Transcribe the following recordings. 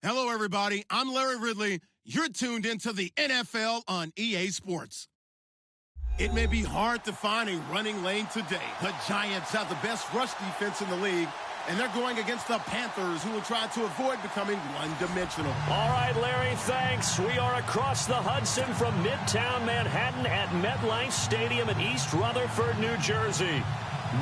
Hello, everybody. I'm Larry Ridley. You're tuned into the NFL on EA Sports. It may be hard to find a running lane today. The Giants have the best rush defense in the league, and they're going against the Panthers, who will try to avoid becoming one-dimensional. All right, Larry, thanks. We are across the Hudson from Midtown Manhattan at MetLife Stadium in East Rutherford, New Jersey.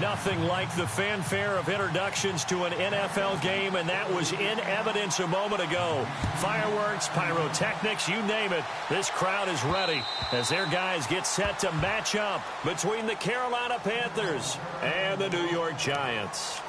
Nothing like the fanfare of introductions to an NFL game, and that was in evidence a moment ago. Fireworks, pyrotechnics, you name it. This crowd is ready as their guys get set to match up between the Carolina Panthers and the New York Giants.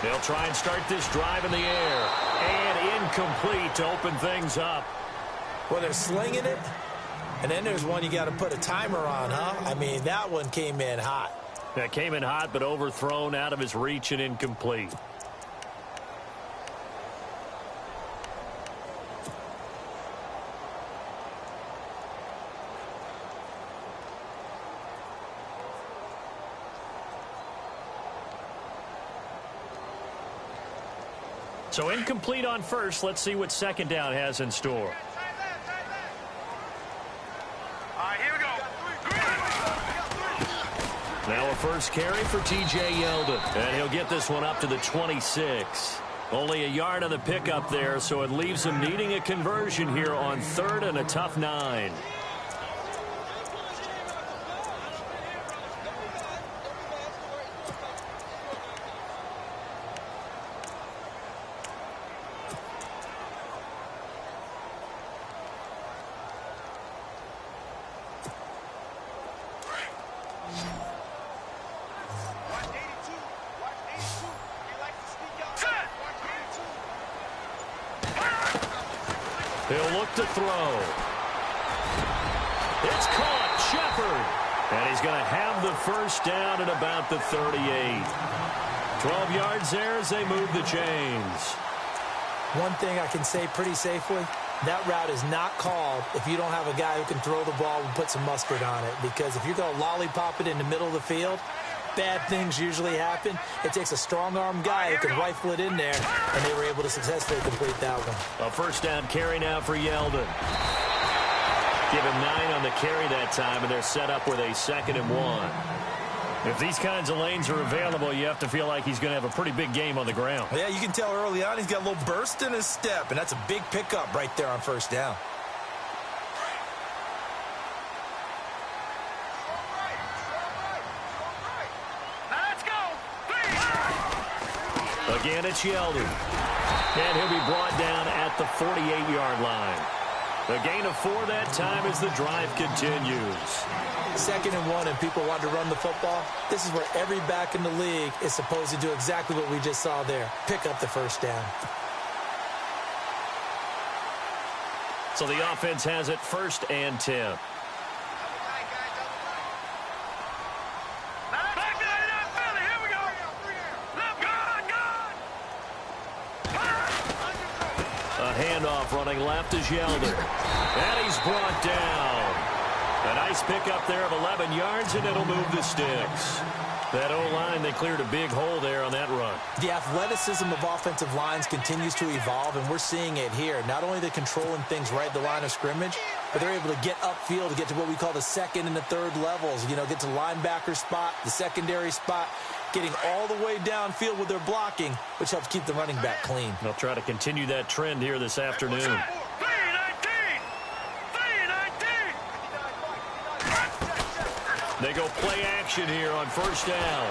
They'll try and start this drive in the air. And incomplete to open things up. Well, they're slinging it. And then there's one you got to put a timer on, huh? I mean, that one came in hot. That came in hot, but overthrown, out of his reach, and incomplete. So incomplete on first. Let's see what second down has in store. All right, here we go. Now a first carry for T.J. Yeldon. And he'll get this one up to the 26. Only a yard on the pickup there, so it leaves him needing a conversion here on third and a tough 9. He'll look to throw. It's caught. Shepard. And he's going to have the first down at about the 38. 12 yards there as they move the chains. One thing I can say pretty safely, that route is not called if you don't have a guy who can throw the ball and put some mustard on it. Because if you're going to lollipop it in the middle of the field, bad things usually happen. It takes a strong-arm guy who can rifle it in there, and they were able to successfully complete that one. A first down carry now for Yeldon. Give him 9 on the carry that time, and they're set up with a 2nd and 1. If these kinds of lanes are available, you have to feel like he's going to have a pretty big game on the ground. Yeah, you can tell early on he's got a little burst in his step, and that's a big pickup right there on first down. Again, it's Yeldon. And he'll be brought down at the 48-yard line. A gain of 4 that time as the drive continues. 2nd and 1, and people want to run the football. This is where every back in the league is supposed to do exactly what we just saw there. Pick up the first down. So the offense has it 1st and 10. Handoff running left is Yeldon. And he's brought down. A nice pickup there of 11 yards, and it'll move the sticks. That O-line, they cleared a big hole there on that run. The athleticism of offensive lines continues to evolve, and we're seeing it here. Not only are they controlling things right at the line of scrimmage, but they're able to get upfield to get to what we call the 2nd and the 3rd levels. You know, get to the linebacker spot, the secondary spot, getting all the way downfield with their blocking, which helps keep the running back clean. They'll try to continue that trend here this afternoon. They go play action here on first down.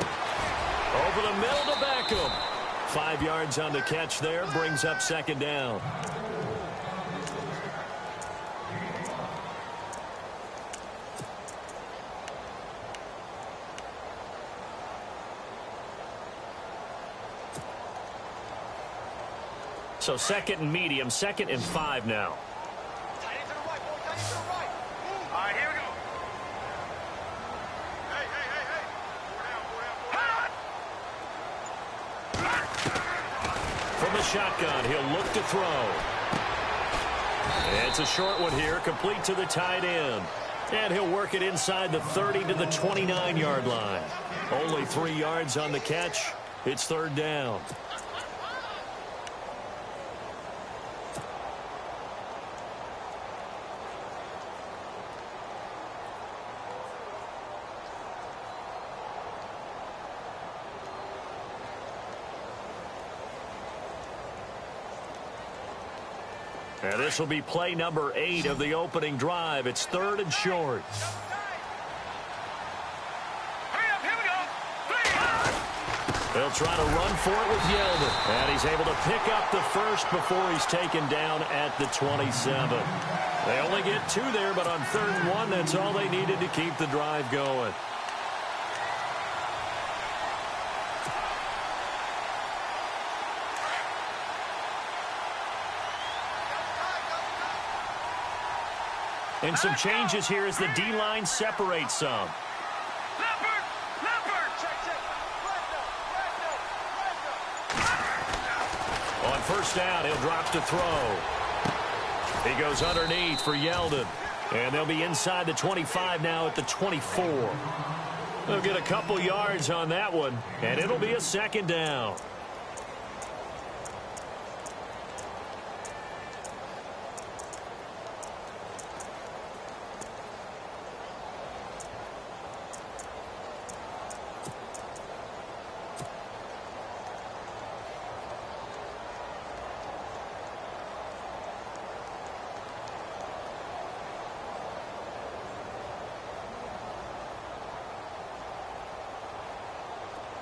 Over the middle to Beckham. 5 yards on the catch there, brings up 2nd down. So second and medium, 2nd and 5 now. Tight end to the right, boy. Tight end to the right. All right, here we go. Hey. From the shotgun, he'll look to throw. It's a short one here, complete to the tight end. And he'll work it inside the 30 to the 29-yard line. Only 3 yards on the catch. It's 3rd down. And this will be play number 8 of the opening drive. It's 3rd and short. Hurry up, here we go. They'll try to run for it with Yeldon. And he's able to pick up the first before he's taken down at the 27. They only get 2 there, but on 3rd and 1, that's all they needed to keep the drive going. And some changes here as the D-line separates some. Leopard! Check. On 1st down, he'll drop to throw. He goes underneath for Yeldon. And they'll be inside the 25 now at the 24. They'll get a couple yards on that one, and it'll be a 2nd down.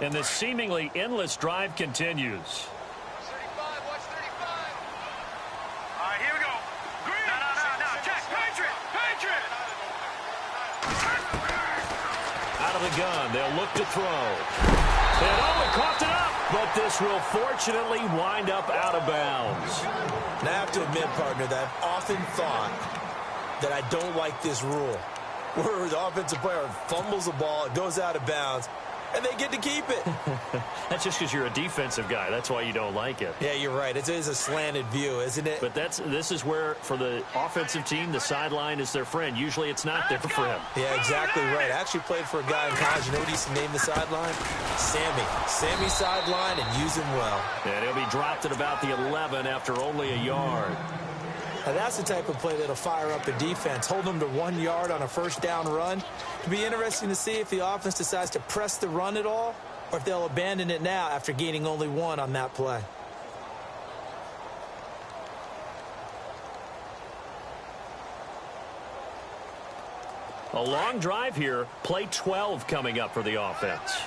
And this seemingly endless drive continues. Watch 35. All right, here we go. Green. No. Check. Patriot. Out of the gun, they'll look to throw. And he coughed it up, but this will fortunately wind up out of bounds. And I have to admit, partner, that I've often thought that I don't like this rule, where the offensive player fumbles the ball, it goes out of bounds, and they get to keep it. That's just because you're a defensive guy. That's why you don't like it. Yeah, you're right. It is a slanted view, isn't it? But this is where, for the offensive team, the sideline is their friend. Usually it's not there for him. Yeah, exactly right. I actually played for a guy in college. You know what he used to name the sideline? Sammy. Sammy sideline, and use him well. And he'll be dropped at about the 11 after only a yard. Now, that's the type of play that'll fire up a defense. Hold them to 1 yard on a 1st down run. It'll be interesting to see if the offense decides to press the run at all, or if they'll abandon it now after gaining only 1 on that play. A long drive here. Play 12 coming up for the offense.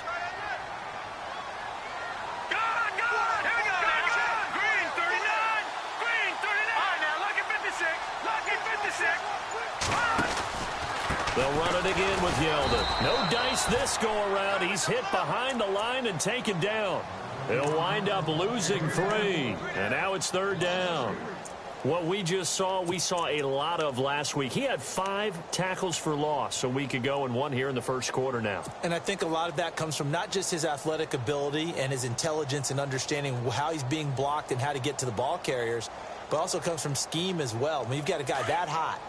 They'll run it again with Yeldon. No dice this go-around. He's hit behind the line and taken down. They'll wind up losing 3. And now it's 3rd down. What we just saw, we saw a lot of last week. He had 5 tackles for loss a week ago and 1 here in the first quarter now. And I think a lot of that comes from not just his athletic ability and his intelligence and understanding how he's being blocked and how to get to the ball carriers, but also comes from scheme as well. When you've got a guy that hot,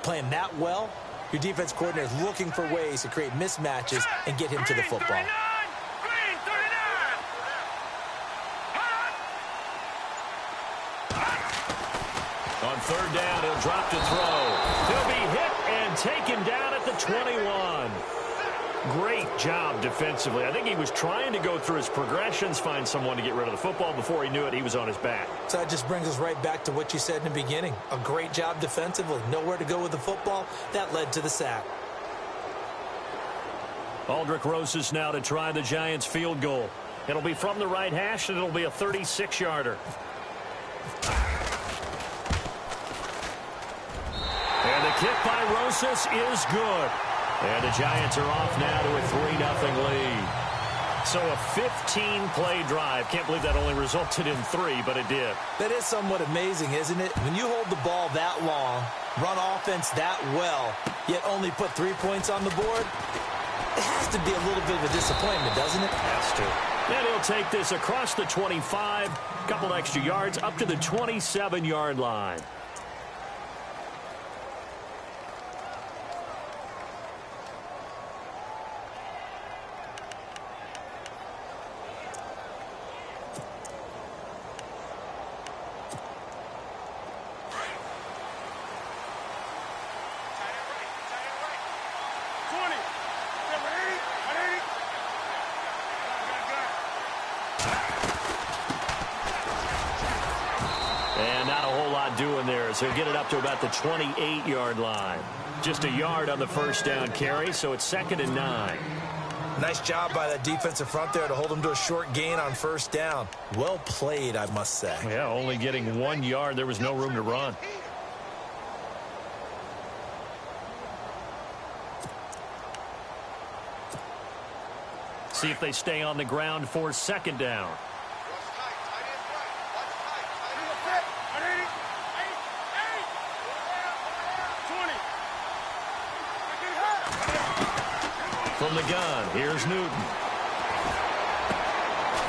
playing that well, your defense coordinator is looking for ways to create mismatches and get him to the football. On 3rd down, he'll drop to throw. He'll be hit and taken down at the 21. Great job defensively. I think he was trying to go through his progressions, find someone to get rid of the football. Before he knew it, he was on his back. So that just brings us right back to what you said in the beginning. A great job defensively. Nowhere to go with the football. That led to the sack. Aldrick Rosas now to try the Giants field goal. It'll be from the right hash, and it'll be a 36-yarder. And the kick by Rosas is good. And the Giants are off now to a 3-0 lead. So a 15-play drive. Can't believe that only resulted in 3, but it did. That is somewhat amazing, isn't it? When you hold the ball that long, run offense that well, yet only put 3 points on the board, it has to be a little bit of a disappointment, doesn't it? Has to. And he'll take this across the 25, couple extra yards, up to the 27-yard line. And not a whole lot doing there, so he'll get it up to about the 28-yard line. Just a yard on the first down carry, so it's 2nd and 9. Nice job by that defensive front there to hold him to a short gain on first down. Well played, I must say. Yeah, only getting 1 yard. There was no room to run. See if they stay on the ground for 2nd down. From the gun, here's Newton.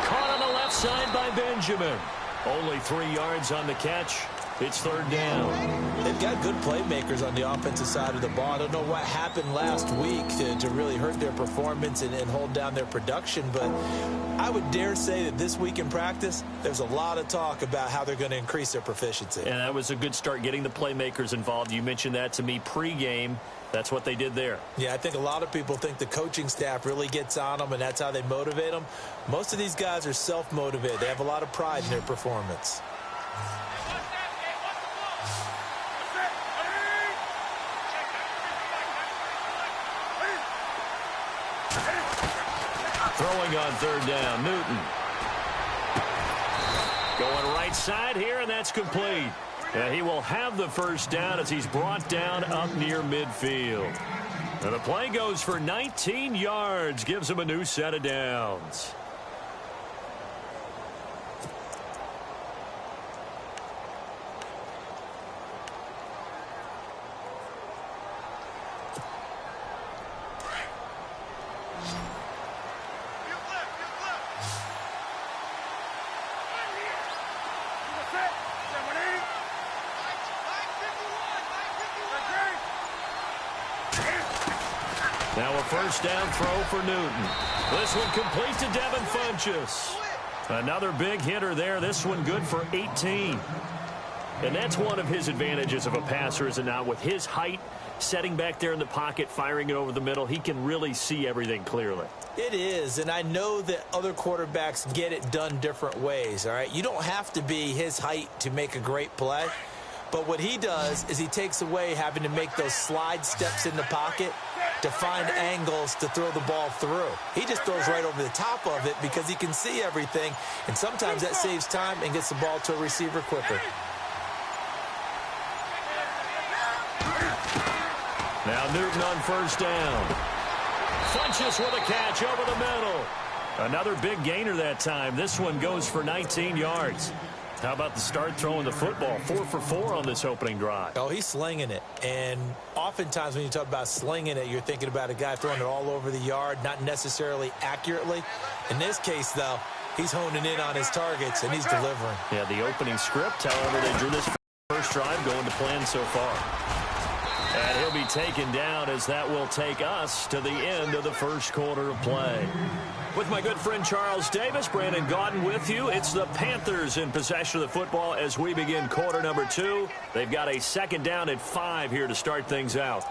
Caught on the left side by Benjamin. Only 3 yards on the catch. It's 3rd down. They've got good playmakers on the offensive side of the ball. I don't know what happened last week to really hurt their performance and hold down their production, but I would dare say that this week in practice, there's a lot of talk about how they're going to increase their proficiency. And that was a good start, getting the playmakers involved. You mentioned that to me pregame. That's what they did there. Yeah, I think a lot of people think the coaching staff really gets on them, and that's how they motivate them. Most of these guys are self-motivated. They have a lot of pride in their performance. Throwing on 3rd down, Newton. Going right side here, and that's complete. And he will have the first down as he's brought down up near midfield. And the play goes for 19 yards, gives him a new set of downs. Now a first down throw for Newton. This one complete to Devin Funchess. Another big hitter there. This one good for 18. And that's one of his advantages of a passer, is it not? With his height, setting back there in the pocket, firing it over the middle, he can really see everything clearly. It is, and I know that other quarterbacks get it done different ways, all right? You don't have to be his height to make a great play. But what he does is he takes away having to make those slide steps in the pocket to find angles to throw the ball through. He just throws right over the top of it because he can see everything, and sometimes that saves time and gets the ball to a receiver quicker. Now Newton on first down. Funchess with a catch over the middle. Another big gainer that time. This one goes for 19 yards. How about the start throwing the football? 4 for 4 on this opening drive. Oh, he's slinging it. And oftentimes when you talk about slinging it, you're thinking about a guy throwing it all over the yard, not necessarily accurately. In this case, though, he's honing in on his targets, and he's delivering. Yeah, the opening script, however, they drew this first drive going to plan so far. And he'll be taken down as that will take us to the end of the first quarter of play. With my good friend Charles Davis, Brandon Gaudin with you. It's the Panthers in possession of the football as we begin quarter number 2. They've got a second down at 5 here to start things out.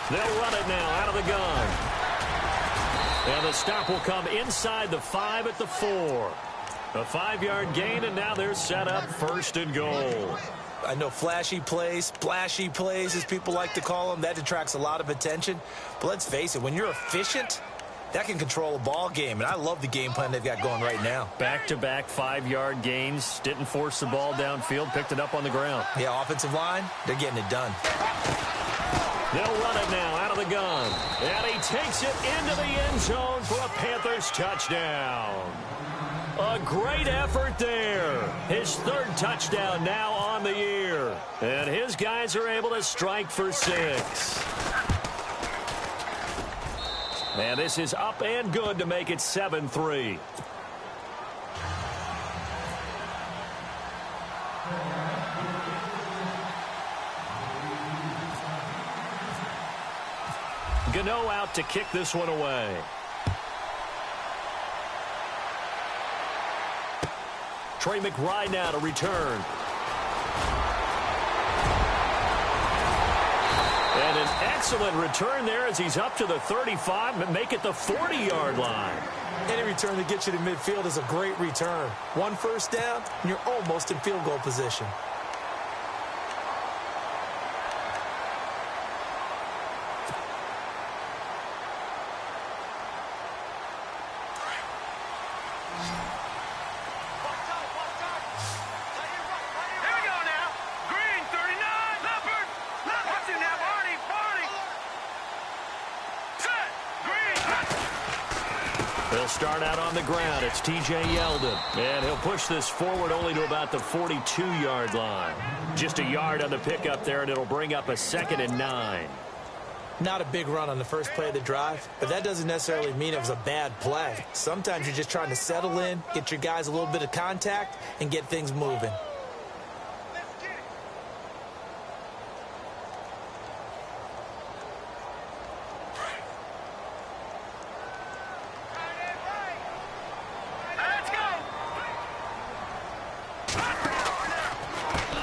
They'll run it now out of the gun. And the stop will come inside the 5 at the 4. A 5-yard gain, and now they're set up 1st and goal. I know flashy plays, splashy plays, as people like to call them. That attracts a lot of attention. But let's face it, when you're efficient, that can control a ball game. And I love the game plan they've got going right now. Back-to-back 5-yard gains. Didn't force the ball downfield. Picked it up on the ground. Yeah, offensive line, they're getting it done. They'll run it now out of the gun. And he takes it into the end zone for a Panthers touchdown. A great effort there. His third touchdown now on the year. And his guys are able to strike for 6. And this is up and good to make it 7-3. Gano out to kick this one away. Trey McBride now to return. And an excellent return there as he's up to the 35 and make it the 40-yard line. Any return that gets you to midfield is a great return. 1 first down, and you're almost in field goal position. They'll start out on the ground. It's T.J. Yeldon. And he'll push this forward only to about the 42-yard line. Just a yard on the pickup there, and it'll bring up a 2nd and 9. Not a big run on the first play of the drive, but that doesn't necessarily mean it was a bad play. Sometimes you're just trying to settle in, get your guys a little bit of contact, and get things moving.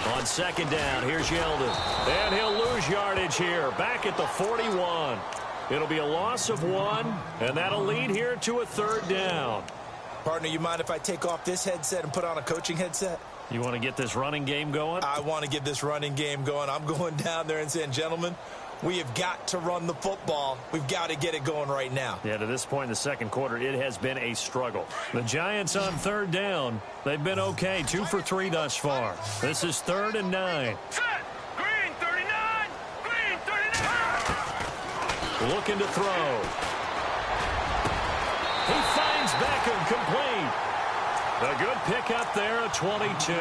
On 2nd down, here's Yeldon. And he'll lose yardage here, back at the 41. It'll be a loss of 1, and that'll lead here to a 3rd down. Partner, you mind if I take off this headset and put on a coaching headset? You want to get this running game going? I want to get this running game going. I'm going down there and saying, gentlemen, we have got to run the football. We've got to get it going right now. Yeah, to this point in the second quarter, it has been a struggle. The Giants on 3rd down. They've been okay, 2 for 3 thus far. This is 3rd and 9. Green 39! Green 39! Looking to throw. He finds Beckham complete. A good pickup there at 22.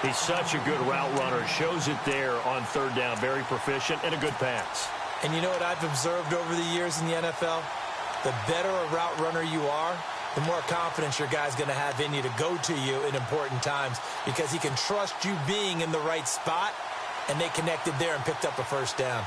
He's such a good route runner. Shows it there on 3rd down. Very proficient and a good pass. And you know what I've observed over the years in the NFL? The better a route runner you are, the more confidence your guy's going to have in you to go to you in important times because he can trust you being in the right spot, and they connected there and picked up a 1st down.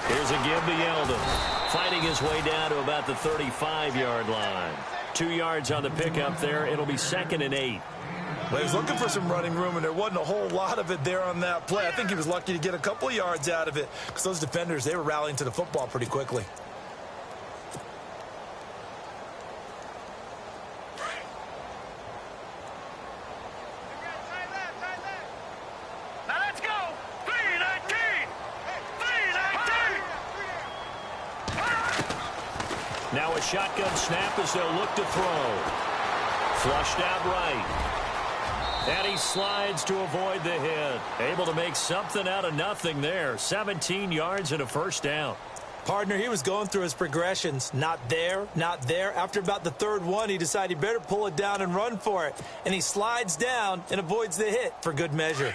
Here's a give to Yeldon. Fighting his way down to about the 35-yard line. 2 yards on the pickup there. It'll be 2nd and 8. Well, he was looking for some running room, and there wasn't a whole lot of it there on that play. I think he was lucky to get a couple of yards out of it because those defenders, they were rallying to the football pretty quickly. Now a shotgun snap as they'll look to throw. Flushed out right. And he slides to avoid the hit. Able to make something out of nothing there. 17 yards and a 1st down. Partner, he was going through his progressions. Not there, not there. After about the 3rd one, he decided he better pull it down and run for it. And he slides down and avoids the hit for good measure.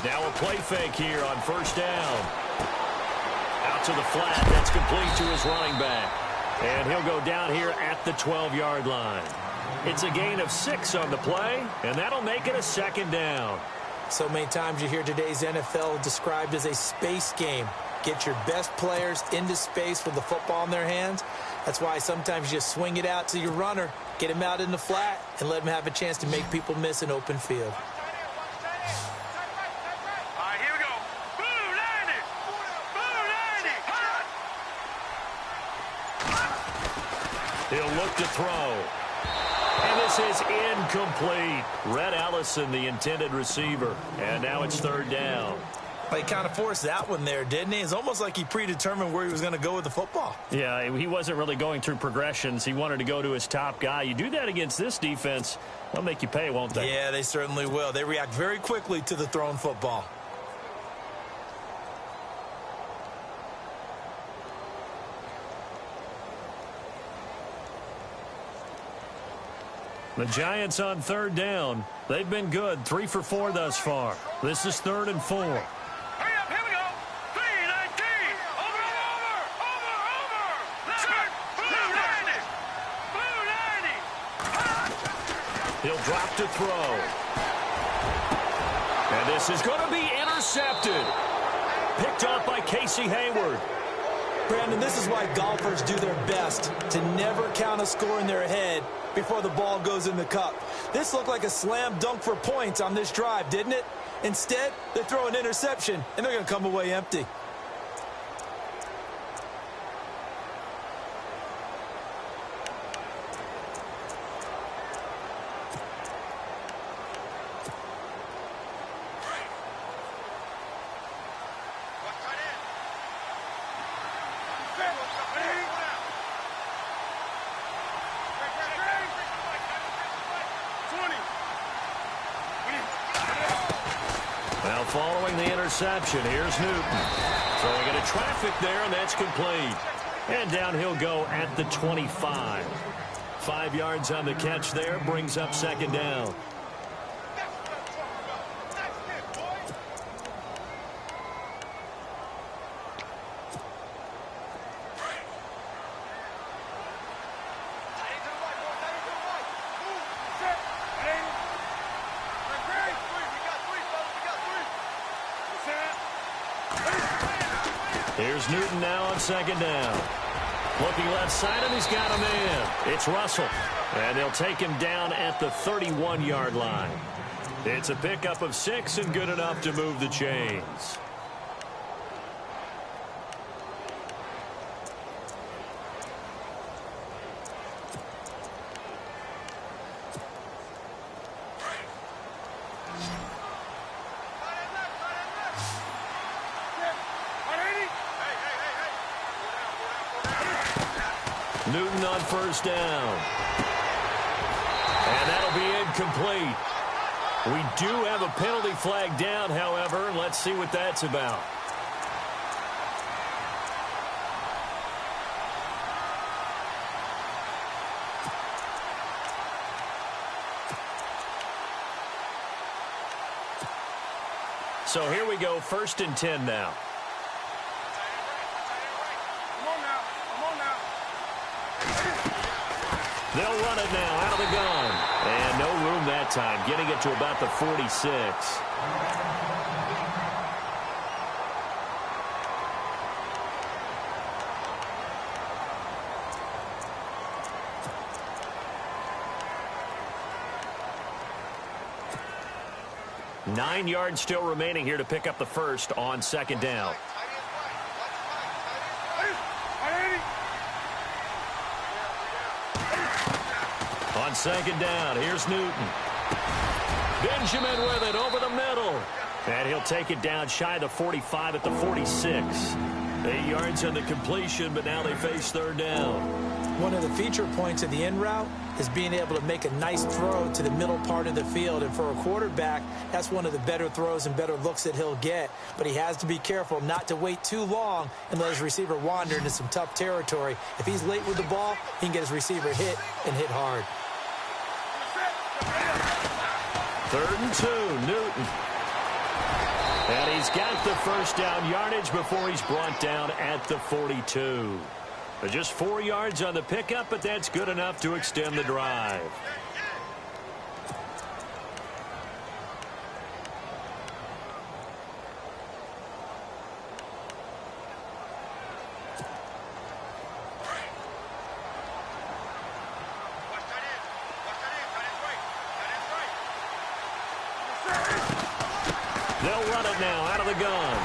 Now a play fake here on 1st down. Out to the flat. That's complete to his running back. And he'll go down here at the 12-yard line. It's a gain of 6 on the play, and that'll make it a 2nd down. So many times you hear today's NFL described as a space game. get your best players into space with the football in their hands. That's why sometimes you just swing it out to your runner, get him out in the flat, and let him have a chance to make people miss an open field. All right, here we go. Boom, 90. Boom, 90. He'll look to throw. And this is incomplete. Red Allison, the intended receiver. And now it's third down. Well, he kind of forced that one there, didn't he? It's almost like he predetermined where he was going to go with the football. Yeah, he wasn't really going through progressions. He wanted to go to his top guy. You do that against this defense, they'll make you pay, won't they? Yeah, they certainly will. They react very quickly to the thrown football. The Giants on third down. They've been good, 3 for 4 thus far. This is 3rd and 4. Hurry up, here we go. 3-19. Over. Left. Blue 90. Blue 90. He'll drop to throw. And this is going to be intercepted. Picked off by Casey Hayward. Brandon, this is why golfers do their best to never count a score in their head before the ball goes in the cup. This looked like a slam dunk for points on this drive, didn't it? Instead, they throw an interception, and they're going to come away empty. Now following the interception, here's Newton. Throwing into traffic there, and that's complete. And down he'll go at the 25. 5 yards on the catch there, brings up second down. Here's Newton now on second down. Looking left side, and he's got a man. It's Russell. And they'll take him down at the 31-yard line. It's a pickup of 6 and good enough to move the chains. Newton on first down. And that'll be incomplete. We do have a penalty flag down, however. Let's see what that's about. So here we go, 1st and 10 now. They'll run it now out of the gun. And no room that time, getting it to about the 46. Nine yards still remaining here to pick up the first on second down. On second down, here's Newton. Benjamin with it over the middle. And he'll take it down shy of the 45 at the 46. 8 yards on the completion, but now they face third down. One of the feature points of the in route is being able to make a nice throw to the middle part of the field. And for a quarterback, that's one of the better throws and better looks that he'll get. But he has to be careful not to wait too long and let his receiver wander into some tough territory. If he's late with the ball, he can get his receiver hit and hit hard. 3rd and 2, Newton. And he's got the first down yardage before he's brought down at the 42. Just 4 yards on the pickup, but that's good enough to extend the drive. They'll run it now out of the gun.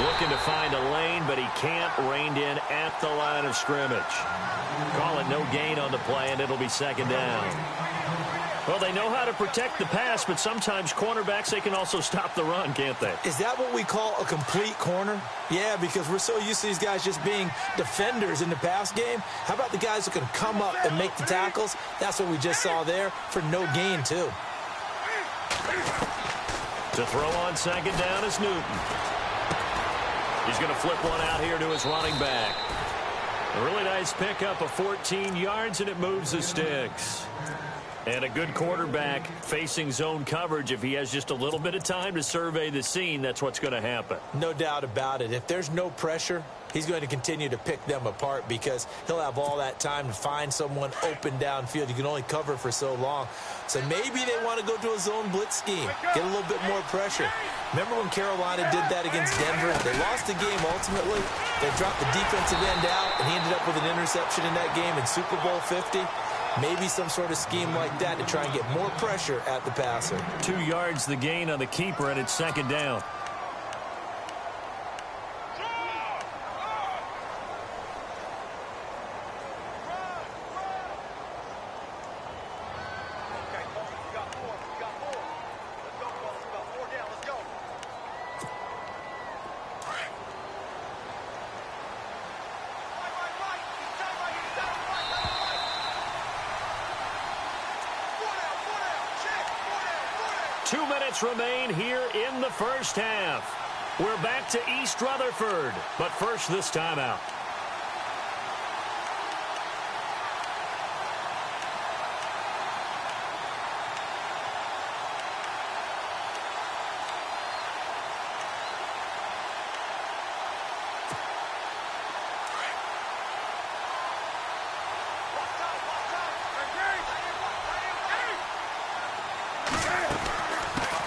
Looking to find a lane, but he can't. Reined in at the line of scrimmage. Call it no gain on the play, and it'll be second down. Well, they know how to protect the pass, but sometimes cornerbacks, they can also stop the run, can't they? Is that what we call a complete corner? Yeah, because we're so used to these guys just being defenders in the pass game. How about the guys who can come up and make the tackles? That's what we just saw there for no gain, too. To throw on second down is Newton. He's going to flip one out here to his running back. A really nice pickup of 14 yards, and it moves the sticks. And a good quarterback facing zone coverage. If he has just a little bit of time to survey the scene, that's what's going to happen. No doubt about it. If there's no pressure, he's going to continue to pick them apart because he'll have all that time to find someone open downfield. You can only cover for so long. So maybe they want to go to a zone blitz scheme, get a little bit more pressure. Remember when Carolina did that against Denver? They lost the game ultimately. They dropped the defensive end out, and he ended up with an interception in that game in Super Bowl 50. Maybe some sort of scheme like that to try and get more pressure at the passer. 2 yards the gain on the keeper, and it's second down. Remain here in the first half. We're back to East Rutherford, but first this timeout.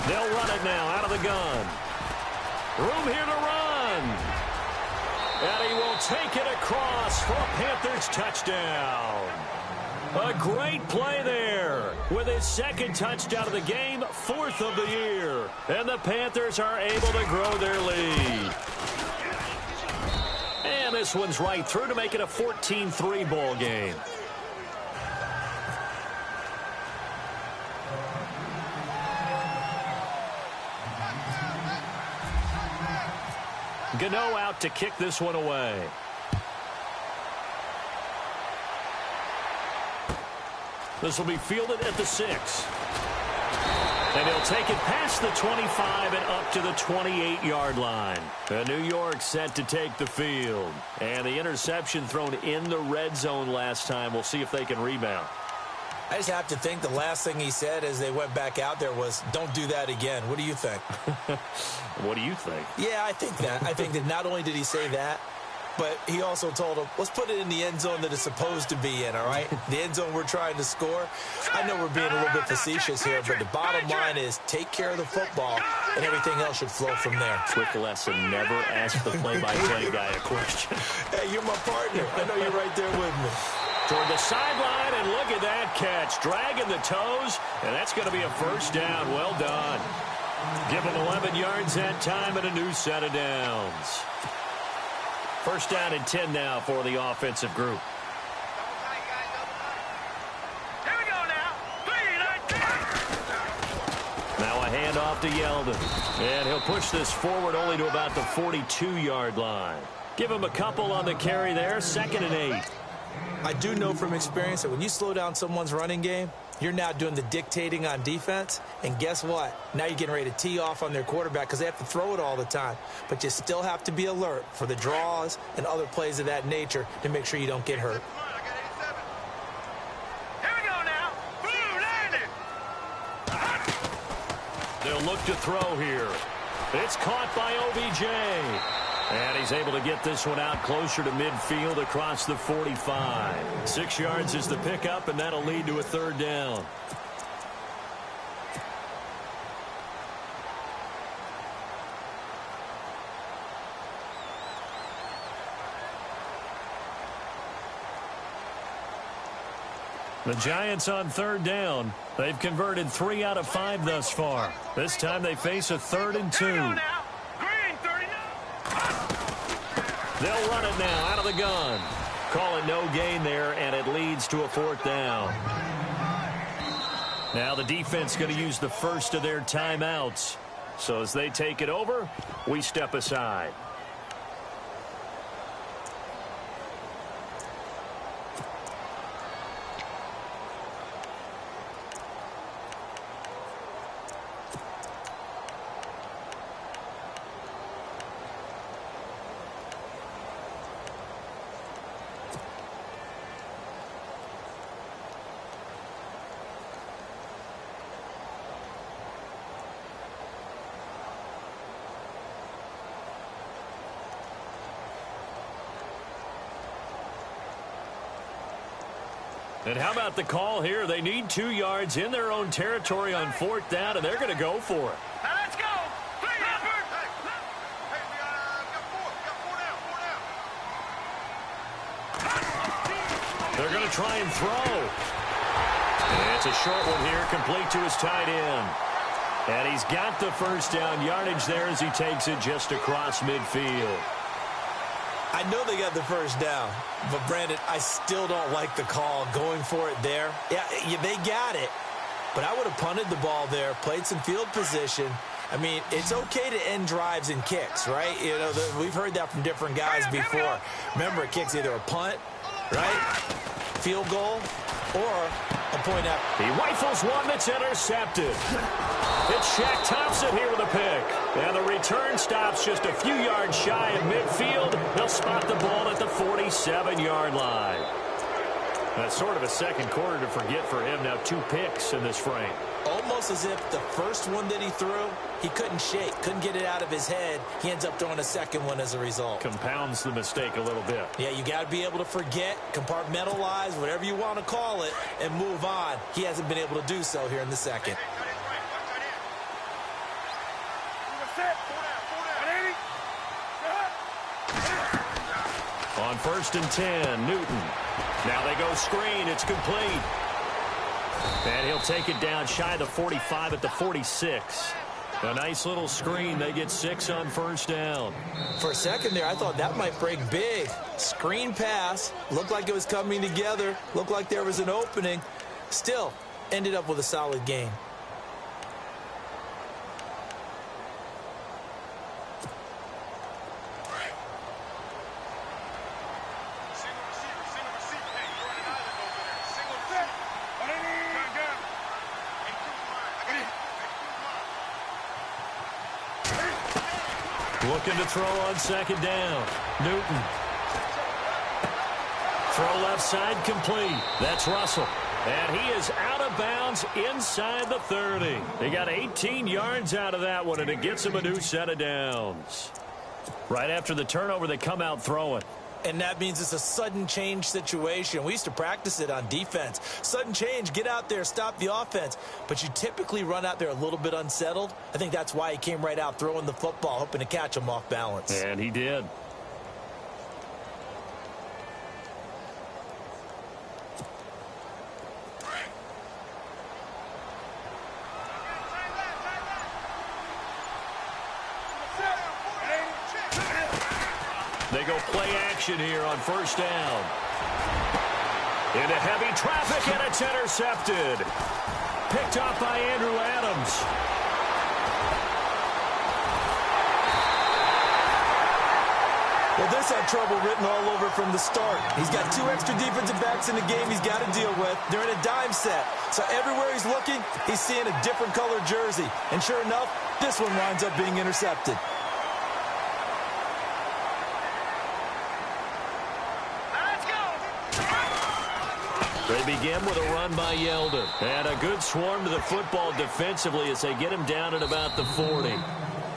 They'll run it now out of the gun. Room here to run. And he will take it across for a Panthers touchdown. A great play there with his second touchdown of the game, 4th of the year. And the Panthers are able to grow their lead. And this one's right through to make it a 14-3 ball game. Gano out to kick this one away. This will be fielded at the 6. And he'll take it past the 25 and up to the 28-yard line. New York set to take the field. And the interception thrown in the red zone last time. We'll see if they can rebound. I just have to think the last thing he said as they went back out there was, don't do that again. What do you think? What do you think? Yeah, I think that. I think that not only did he say that, but he also told him, let's put it in the end zone that it's supposed to be in, all right? The end zone we're trying to score. I know we're being a little bit facetious here, but the bottom line is take care of the football, and everything else should flow from there. Quick lesson, never ask the play-by-play guy a question. Hey, you're my partner. I know you're right there with me. Toward the sideline, and look at that catch. Dragging the toes, and that's going to be a first down. Well done. Give them 11 yards that time and a new set of downs. First down and 10 now for the offensive group. Here we go now. 3, 19. Now a handoff to Yeldon. And he'll push this forward only to about the 42-yard line. Give him a couple on the carry there. 2nd and 8. I do know from experience that when you slow down someone's running game, you're now doing the dictating on defense. And guess what? Now you're getting ready to tee off on their quarterback because they have to throw it all the time. But you still have to be alert for the draws and other plays of that nature to make sure you don't get hurt. Here we go now. Blue 90. They'll look to throw here. It's caught by OBJ. And he's able to get this one out closer to midfield across the 45. 6 yards is the pickup, and that'll lead to a third down. The Giants on third down. They've converted 3 out of 5 thus far. This time they face a 3rd and 2. They'll run it now out of the gun. Call it no gain there, and it leads to a 4th down. Now the defense going to use the first of their timeouts. So as they take it over, we step aside. And how about the call here? They need 2 yards in their own territory on 4th down, and they're going to go for it. Now let's go. Hey, we got 4 down. They're going to try and throw. And it's a short one here, complete to his tight end. And he's got the first down yardage there as he takes it just across midfield. I know they got the first down, but, Brandon, I still don't like the call going for it there. Yeah, they got it, but I would have punted the ball there, played some field position. I mean, it's okay to end drives and kicks, right? You know, we've heard that from different guys before. Remember, a kick's either a punt, right, field goal, or a point out. He rifles one that's intercepted. It's Shaq Thompson here with a pick. And the return stops just a few yards shy of midfield. They'll spot the ball at the 47-yard line. That's sort of a second quarter to forget for him. Now 2 picks in this frame. Almost as if the first one that he threw, he couldn't shake, couldn't get it out of his head. He ends up throwing a second one as a result. Compounds the mistake a little bit. Yeah, you got to be able to forget, compartmentalize, whatever you want to call it, and move on. He hasn't been able to do so here in the second. On 1st and 10, Newton. Now they go screen. It's complete. And he'll take it down shy of the 45 at the 46. A nice little screen. They get 6 on 1st down. For a second there, I thought that might break big. Screen pass. Looked like it was coming together. Looked like there was an opening. Still, ended up with a solid game. Looking to throw on 2nd down. Newton. Throw left side complete. That's Russell. And he is out of bounds inside the 30. He got 18 yards out of that one, and it gets him a new set of downs. Right after the turnover, they come out throwing. And that means it's a sudden change situation. We used to practice it on defense. Sudden change, get out there, stop the offense. But you typically run out there a little bit unsettled. I think that's why he came right out throwing the football, hoping to catch him off balance. And he did. They go play action here on 1st down. Into heavy traffic, and it's intercepted. Picked off by Andrew Adams. Well, this had trouble written all over from the start. He's got 2 extra defensive backs in the game he's got to deal with. They're in a dime set. So everywhere he's looking, he's seeing a different colored jersey. And sure enough, this one winds up being intercepted. They begin with a run by Yeldon. And a good swarm to the football defensively as they get him down at about the 40.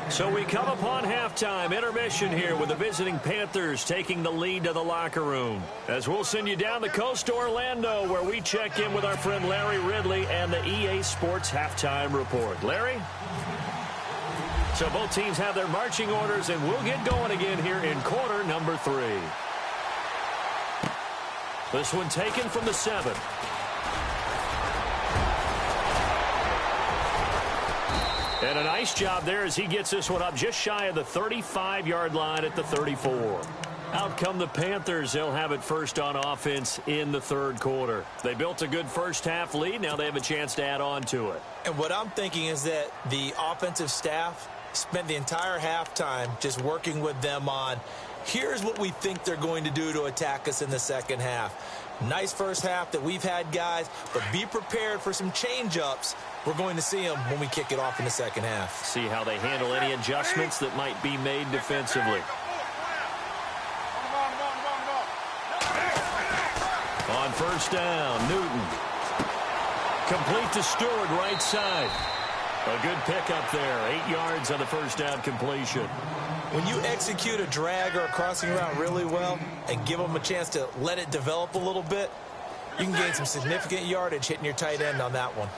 So we come upon halftime intermission here with the visiting Panthers taking the lead to the locker room. As we'll send you down the coast to Orlando, where we check in with our friend Larry Ridley and the EA Sports Halftime Report. Larry? So both teams have their marching orders, and we'll get going again here in quarter number 3. This one taken from the 7. And a nice job there as he gets this one up just shy of the 35-yard line at the 34. Out come the Panthers. They'll have it first on offense in the third quarter. They built a good first-half lead. Now they have a chance to add on to it. And what I'm thinking is that the offensive staff spent the entire halftime just working with them on, here's what we think they're going to do to attack us in the second half. Nice first half that we've had, guys, but be prepared for some change-ups. We're going to see them when we kick it off in the second half. See how they handle any adjustments that might be made defensively. On first down, Newton. Complete to Stewart, right side. A good pickup there. 8 yards on the first down completion. When you execute a drag or a crossing route really well and give them a chance to let it develop a little bit, you can gain some significant yardage hitting your tight end on that one.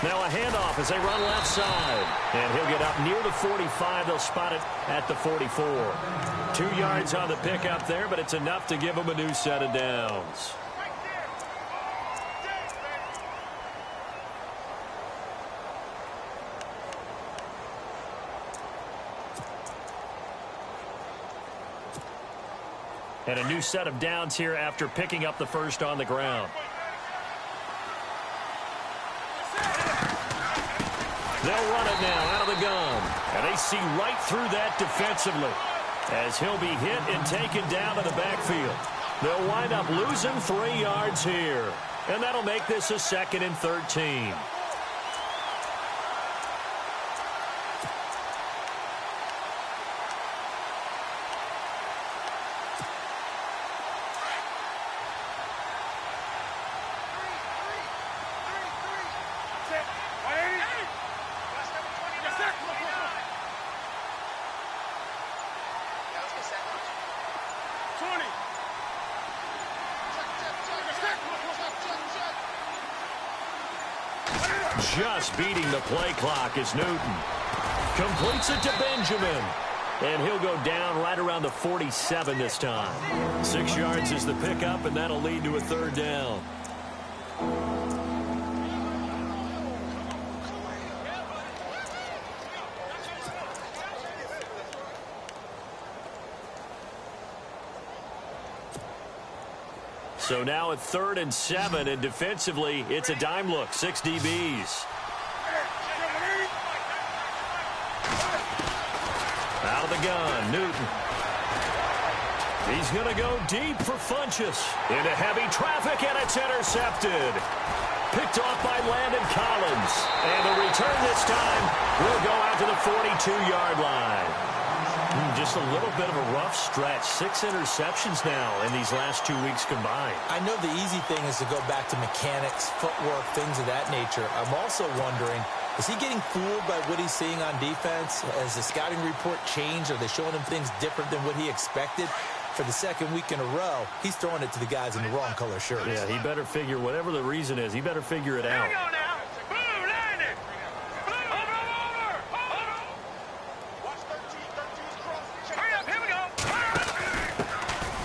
Now a handoff as they run left side. And he'll get up near the 45. They'll spot it at the 44. 2 yards on the pickup there, but it's enough to give them a new set of downs. And a new set of downs here after picking up the first on the ground. They'll run it now out of the gun. And they see right through that defensively as he'll be hit and taken down to the backfield. They'll wind up losing 3 yards here. And that'll make this a 2nd and 13. Just beating the play clock is Newton. Completes it to Benjamin. And he'll go down right around the 47 this time. 6 yards is the pickup, and that'll lead to a third down. So now at 3rd and 7, and defensively, it's a dime look. 6 DBs. Out of the gun, Newton. He's going to go deep for Funchess. Into heavy traffic, and it's intercepted. Picked off by Landon Collins. And the return this time will go out to the 42-yard line. Just a little bit of a rough stretch. 6 interceptions now in these last 2 weeks combined. I know the easy thing is to go back to mechanics, footwork, things of that nature. I'm also wondering, is he getting fooled by what he's seeing on defense? Has the scouting report changed? Are they showing him things different than what he expected? For the 2nd week in a row, he's throwing it to the guys in the wrong color shirts. Yeah, he better figure, whatever the reason is, he better figure it out.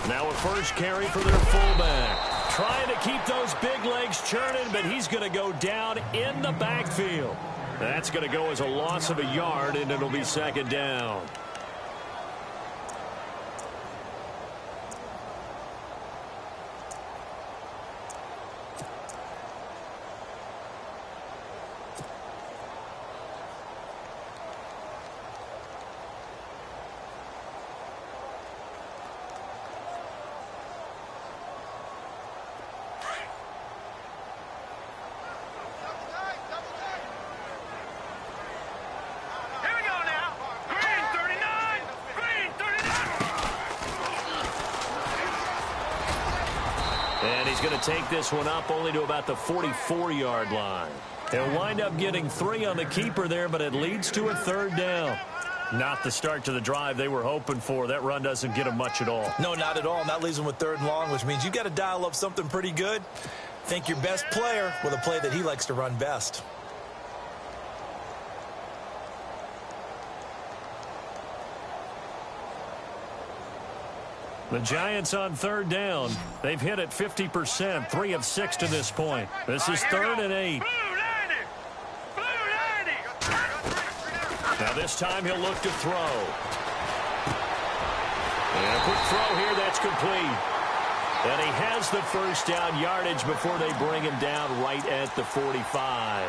Now a first carry for their fullback. Trying to keep those big legs churning, but he's going to go down in the backfield. That's going to go as a loss of a yard, and it'll be 2nd down. Going to take this one up only to about the 44-yard line. He'll wind up getting 3 on the keeper there, but it leads to a 3rd down. Not the start to the drive they were hoping for. That run doesn't get them much at all. No, not at all. And that leaves them with 3rd and long, which means you got to dial up something pretty good. Think your best player with a play that he likes to run best. The Giants on third down. They've hit it 50%, 3 of 6 to this point. This is 3rd and 8. Now this time he'll look to throw. And a quick throw here, that's complete. And he has the first down yardage before they bring him down right at the 45.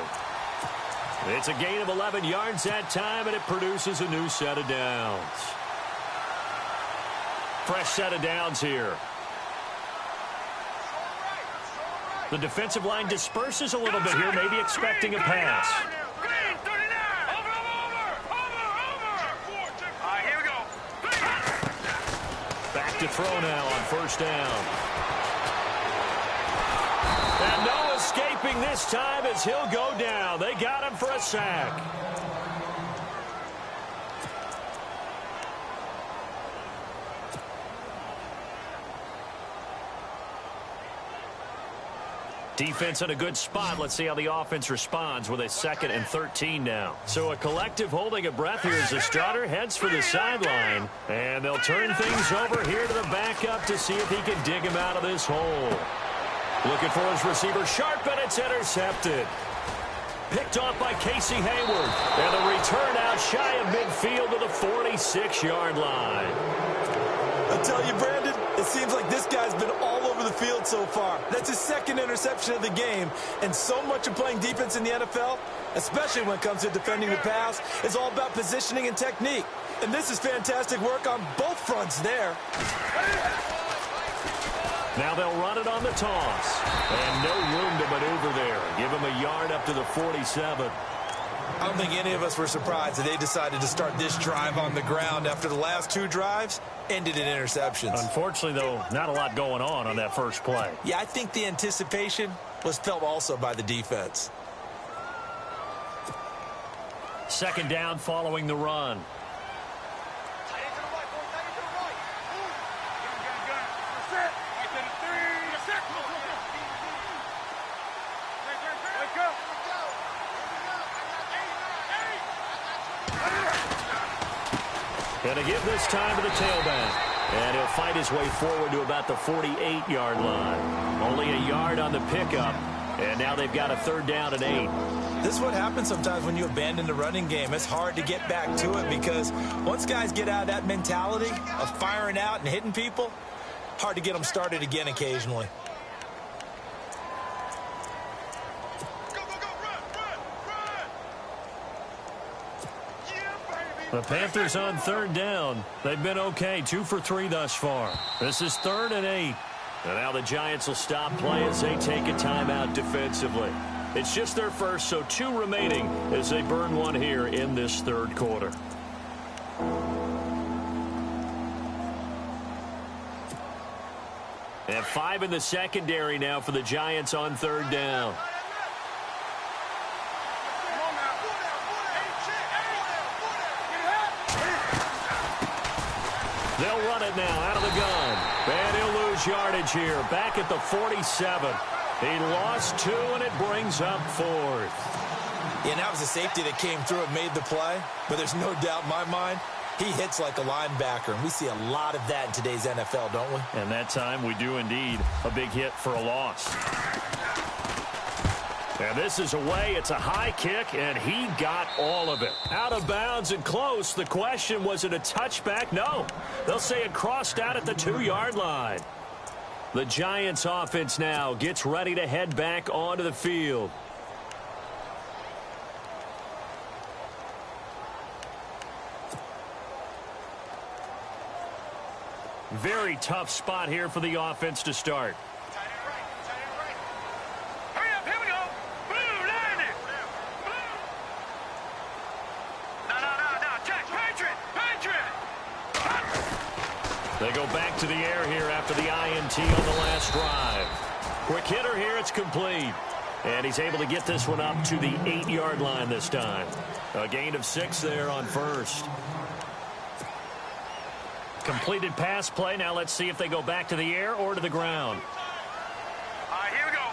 It's a gain of 11 yards that time, and it produces a new set of downs. Fresh set of downs here. The defensive line disperses a little bit here, maybe expecting a pass. Back to throw now on first down. And no escaping this time as he'll go down. They got him for a sack. Defense in a good spot. Let's see how the offense responds with a 2nd and 13 now. So a collective holding a breath here as the starter heads for the sideline. And they'll turn things over here to the backup to see if he can dig him out of this hole. Looking for his receiver sharp, and it's intercepted. Picked off by Casey Hayward. And a return out shy of midfield to the 46-yard line. I tell you, Brandon, it seems like this guy's been all over the field so far. That's his 2nd interception of the game. And so much of playing defense in the NFL, especially when it comes to defending the pass, is all about positioning and technique. And this is fantastic work on both fronts there. Now they'll run it on the toss. And no room to maneuver there. Give him a yard up to the 47. I don't think any of us were surprised that they decided to start this drive on the ground after the last 2 drives ended in interceptions. Unfortunately, though, not a lot going on that first play. Yeah, I think the anticipation was felt also by the defense. 2nd down following the run. Going to give this time to the tailback. And he'll fight his way forward to about the 48-yard line. Only a yard on the pickup. And now they've got a 3rd down and 8. This is what happens sometimes when you abandon the running game. It's hard to get back to it because once guys get out of that mentality of firing out and hitting people, hard to get them started again occasionally. The Panthers on 3rd down. They've been okay, 2 for 3 thus far. This is 3rd and 8. And now the Giants will stop play as they take a timeout defensively. It's just their first, so 2 remaining as they burn one here in this 3rd quarter. And 5 in the secondary now for the Giants on 3rd down. They'll run it now out of the gun. And he'll lose yardage here. Back at the 47. He lost 2, and it brings up 4th. Yeah, that was a safety that came through and made the play. But there's no doubt in my mind, he hits like a linebacker. And we see a lot of that in today's NFL, don't we? And that time we do indeed. A big hit for a loss. And this is away. It's a high kick, and he got all of it. Out of bounds and close. The question, was it a touchback? No. They'll say it crossed out at the 2-yard line. The Giants offense now gets ready to head back onto the field. Very tough spot here for the offense to start. They go back to the air here after the INT on the last drive. Quick hitter here, it's complete. And he's able to get this one up to the 8-yard line this time. A gain of 6 there on first. Completed pass play. Now let's see if they go back to the air or to the ground. All right, here we go.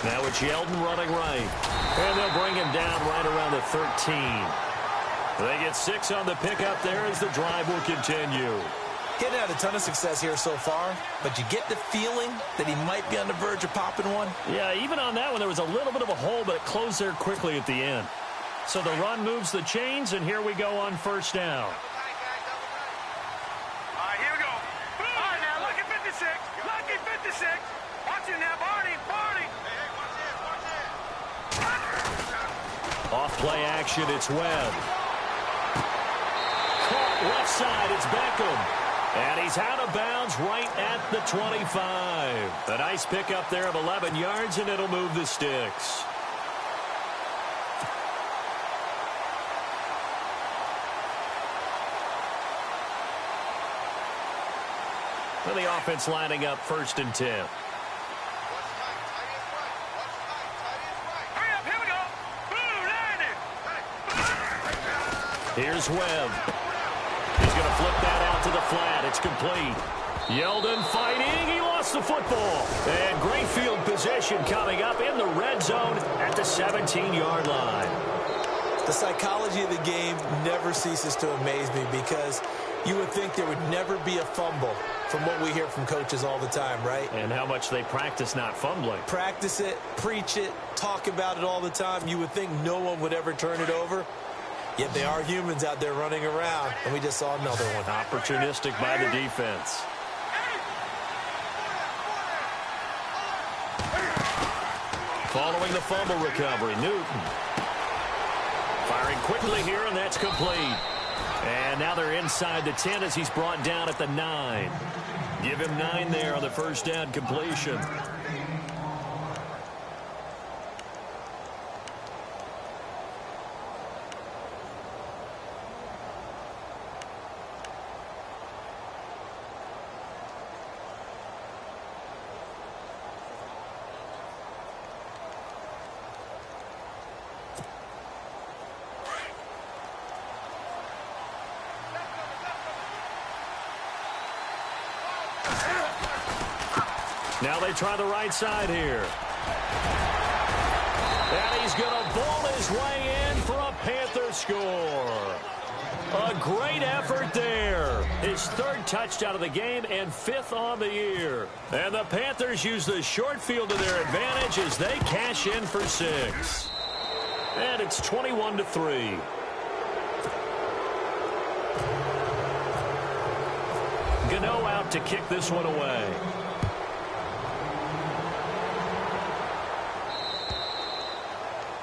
Now it's Yeldon running right. And they'll bring him down right around the 13. They get 6 on the pickup there as the drive will continue. Getting had a ton of success here so far, but you get the feeling that he might be on the verge of popping one. Yeah, even on that one, there was a little bit of a hole, but it closed there quickly at the end. So the run moves the chains, and here we go on first down. All right, here we go. All right, now, lucky 56. Lucky 56. Watch him now, Barney. Barney. Hey, watch this. Off play action, it's Webb. Caught left side, it's Beckham. And he's out of bounds right at the 25. A nice pickup there of 11 yards, and it'll move the sticks. Well, the offense lining up 1st and 10. Hurry up, here we go. Boom, Here's Webb. He's going to flip that out to the flat. It's complete. Yeldon fighting. He lost the football. And great field possession coming up in the red zone at the 17-yard line. The psychology of the game never ceases to amaze me because you would think there would never be a fumble from what we hear from coaches all the time, right? And how much they practice not fumbling. Practice it, preach it, talk about it all the time. You would think no one would ever turn it over. Yet they are humans out there running around, and we just saw another one. Opportunistic by the defense. Following the fumble recovery, Newton. Firing quickly here, and that's complete. And now they're inside the 10 as he's brought down at the 9. Give him 9 there on the first down completion. Now they try the right side here. And he's going to ball his way in for a Panther score. A great effort there. His 3rd touchdown of the game and 5th on the year. And the Panthers use the short field to their advantage as they cash in for 6. And it's 21-3. Gano out to kick this one away.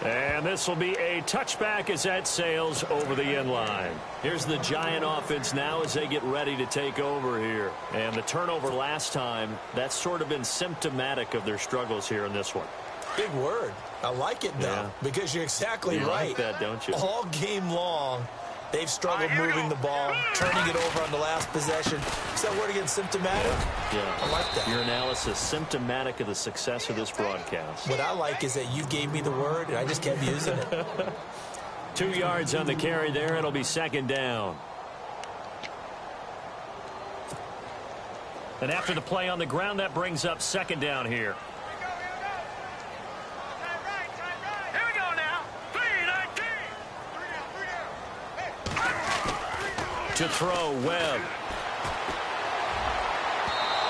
And this will be a touchback as that sails over the end line. Here's the Giant offense now as they get ready to take over here. And the turnover last time, that's sort of been symptomatic of their struggles here in this one. Big word. I like it, though, because you're exactly you right. Like that, don't you? All game long, they've struggled moving the ball, turning it over on the last possession. Is that word again, symptomatic? Yeah. I like that. Your analysis, symptomatic of the success of this broadcast. What I like is that you gave me the word, and I just kept using it. 2 yards on the carry there. It'll be 2nd down. And after the play on the ground, that brings up 2nd down here. To throw, Webb.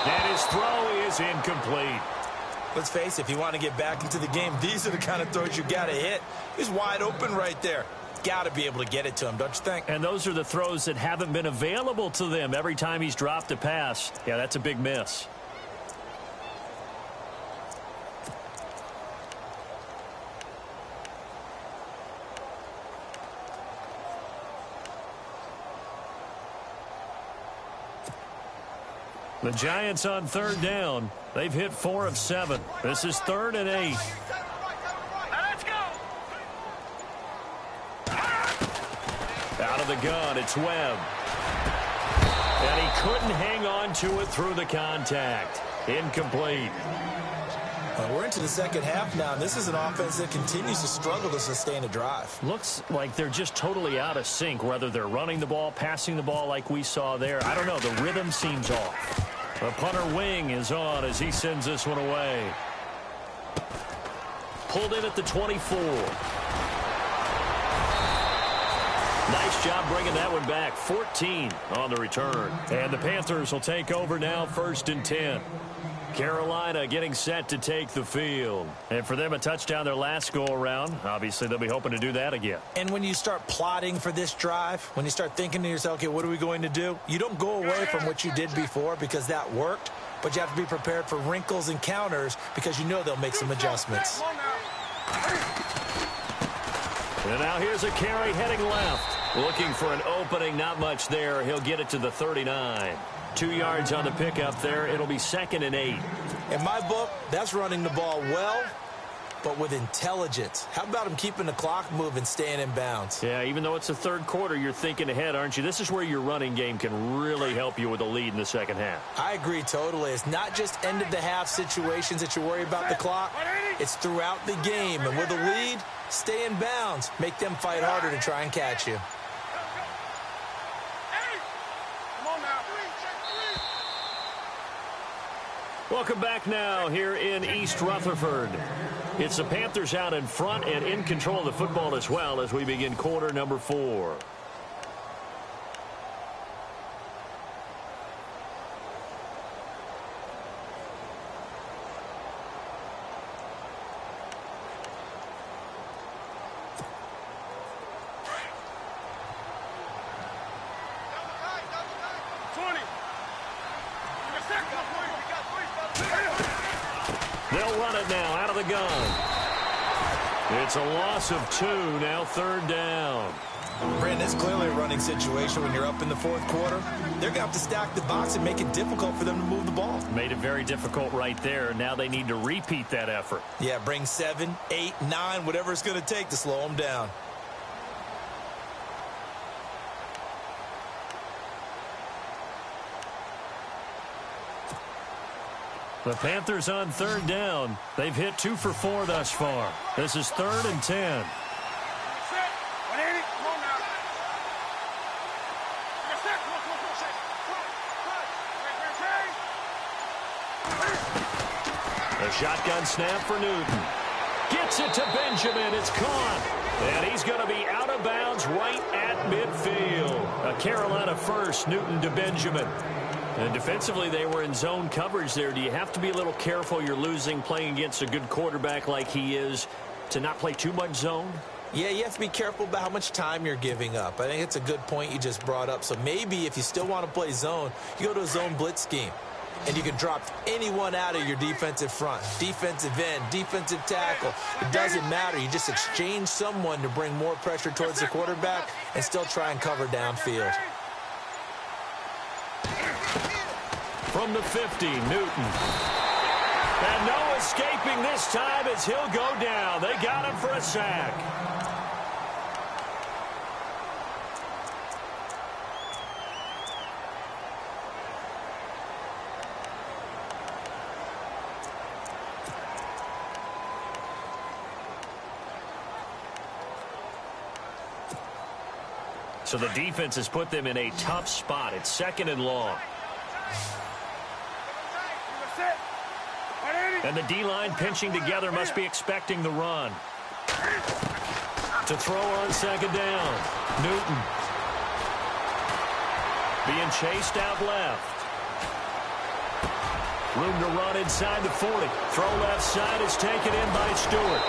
And his throw is incomplete. Let's face it, if you want to get back into the game, these are the kind of throws you got to hit. He's wide open right there. Got to be able to get it to him, don't you think? And those are the throws that haven't been available to them every time he's dropped a pass. Yeah, that's a big miss. The Giants on 3rd down. They've hit 4 of 7. This is 3rd and 8. Let's go. Out of the gun, it's Webb. And he couldn't hang on to it through the contact. Incomplete. We're into the second half now, and this is an offense that continues to struggle to sustain a drive. Looks like they're just totally out of sync, whether they're running the ball, passing the ball like we saw there. I don't know. The rhythm seems off. The punter wing is on as he sends this one away. Pulled in at the 24. Nice job bringing that one back. 14 on the return. And the Panthers will take over now, 1st and 10. Carolina getting set to take the field. And for them, a touchdown their last go-around. Obviously, they'll be hoping to do that again. And when you start plotting for this drive, when you start thinking to yourself, okay, what are we going to do? You don't go away from what you did before because that worked, but you have to be prepared for wrinkles and counters because you know they'll make some adjustments. And now here's a carry heading left. Looking for an opening, not much there. He'll get it to the 39. 2 yards on the pickup there. It'll be 2nd and 8. In my book, that's running the ball well, but with intelligence. How about him keeping the clock moving, staying in bounds? Yeah, even though it's the third quarter, you're thinking ahead, aren't you? This is where your running game can really help you with a lead in the second half. I agree totally. It's not just end-of-the-half situations that you worry about the clock. It's throughout the game. And with a lead, stay in bounds. Make them fight harder to try and catch you. Welcome back now here in East Rutherford. It's the Panthers out in front and in control of the football as well as we begin quarter number 4. They'll run it now out of the gun. It's a loss of 2, now 3rd down. Brandon, it's clearly a running situation when you're up in the 4th quarter. They're going to have to stack the box and make it difficult for them to move the ball. Made it very difficult right there. Now they need to repeat that effort. Yeah, bring 7, 8, 9, whatever it's going to take to slow them down. The Panthers on 3rd down. They've hit 2 for 4 thus far. This is 3rd and 10. A shotgun snap for Newton. Gets it to Benjamin. It's caught. And he's going to be out of bounds right at midfield. A Carolina first, Newton to Benjamin. And defensively, they were in zone coverage there. Do you have to be a little careful? You're losing playing against a good quarterback like he is to not play too much zone? Yeah, you have to be careful about how much time you're giving up. I think it's a good point you just brought up. So maybe if you still want to play zone, you go to a zone blitz scheme. And you can drop anyone out of your defensive front, defensive end, defensive tackle. It doesn't matter. You just exchange someone to bring more pressure towards the quarterback and still try and cover downfield. From the 50, Newton. And no escaping this time as he'll go down. They got him for a sack. So the defense has put them in a tough spot. It's 2nd and long. And the D-line pinching together must be expecting the run. To throw on 2nd down. Newton. Being chased out left. Room to run inside the 40. Throw left side is taken in by Stewart.